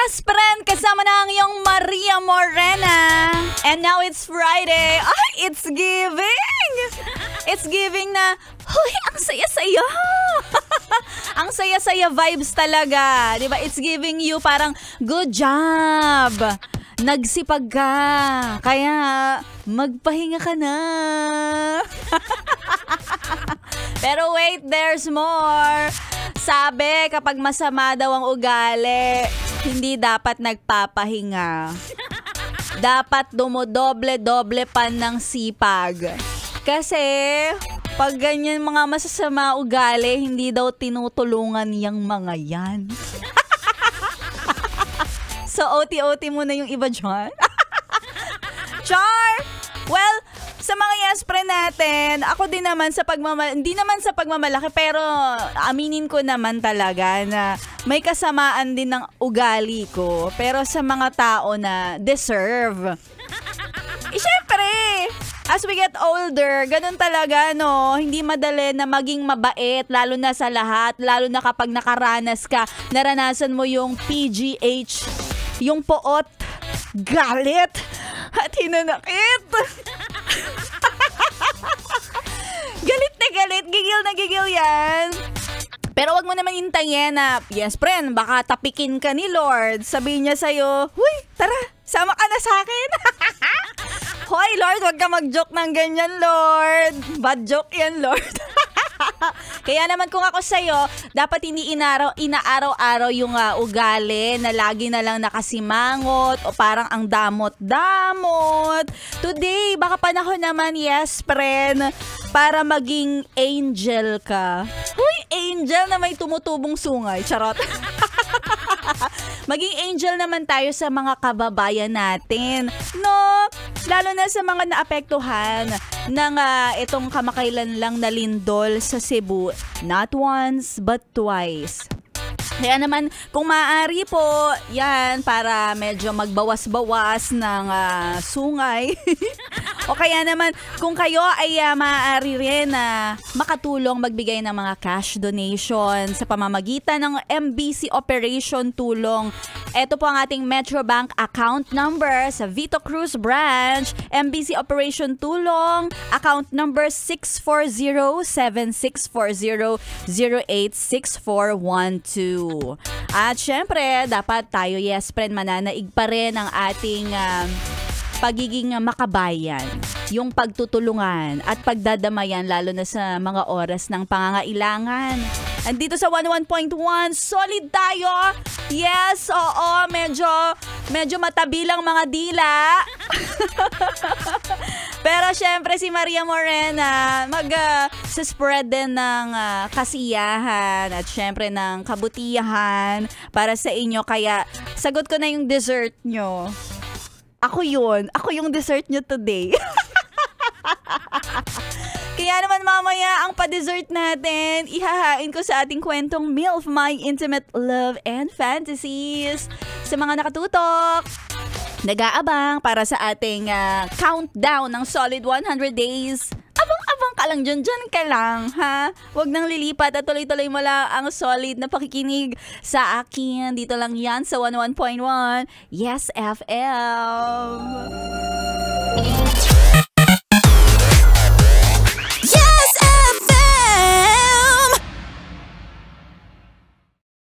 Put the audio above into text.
Yes, friend! Kasama na ang iyong Maria Morena. And now it's Friday. Ay, it's giving! It's giving na, huy, ang saya-saya. Ang saya-saya vibes talaga. Diba? It's giving you parang, good job. Nagsipag ka. Kaya, magpahinga ka na. Pero wait, there's more. Sabi, kapag masama daw ang ugali, hindi dapat nagpapahinga. Dapat dumodoble-doble pa ng sipag. Kasi, pag ganyan mga masasama ugali, hindi daw tinutulungan yung mga yan. So, OT-OT muna yung iba dyan. Char! Well, sa mga yes friend natin, ako din naman sa hindi naman sa pagmamalaki, pero aminin ko naman talaga na may kasamaan din ng ugali ko. Pero sa mga tao na deserve. Syempre, as we get older, ganun talaga, no? Hindi madali na maging mabait, lalo na sa lahat, lalo na kapag naranasan mo yung PGH, yung poot, galit, at hinanakit. Galit na galit, gigil na gigil yan. Pero wag mo naman hintayin na, yes friend, baka tapikin ka ni Lord. Sabihin niya sa'yo, huy, tara, sama ka na sa akin. Hoy Lord, wag ka mag-joke ng ganyan, Lord. Bad joke yan, Lord. Kaya naman kung ako sa'yo, dapat hindi inaaraw-araw yung ugali na lagi na lang nakasimangot o parang ang damot-damot. Today, baka panahon naman, yes, friend, para maging angel ka. Huy, angel na may tumutubong sungay. Charot. Maging angel naman tayo sa mga kababayan natin. No? Lalo na sa mga naapektuhan ng itong kamakailan lang na lindol sa Cebu. Not once, but twice. Kaya naman, kung maaari po, yan, para medyo magbawas-bawas ng sungay. O kaya naman, kung kayo ay maaari rin na makatulong magbigay ng mga cash donation sa pamamagitan ng MBC Operation Tulong. Ito po ang ating Metrobank account number sa Vito Cruz Branch. MBC Operation Tulong, account number 640-7640-086412. At syempre, dapat tayo, yes friend, mananaig pa rin ang ating pagiging makabayan, yung pagtutulungan at pagdadamayan lalo na sa mga oras ng pangangailangan. Andito sa 101.1, solid tayo. Yes, oo, medyo matabilang mga dila. Pero syempre si Maria Morena spread din ng kasiyahan at syempre ng kabutihan para sa inyo. Kaya sagot ko na yung dessert nyo. Ako yun. Ako yung dessert nyo today. Kaya naman mamaya ang pa-dessert natin, ihahain ko sa ating kwentong MILF, My Intimate Love and Fantasies. Sa mga nakatutok, nag-aabang para sa ating countdown ng solid 100 days. Abang-abang ka lang dyan ka lang, ha? Huwag nang lilipat at tuloy-tuloy mo lang ang solid na pakikinig sa akin. Dito lang yan sa 101.1 Yes FM.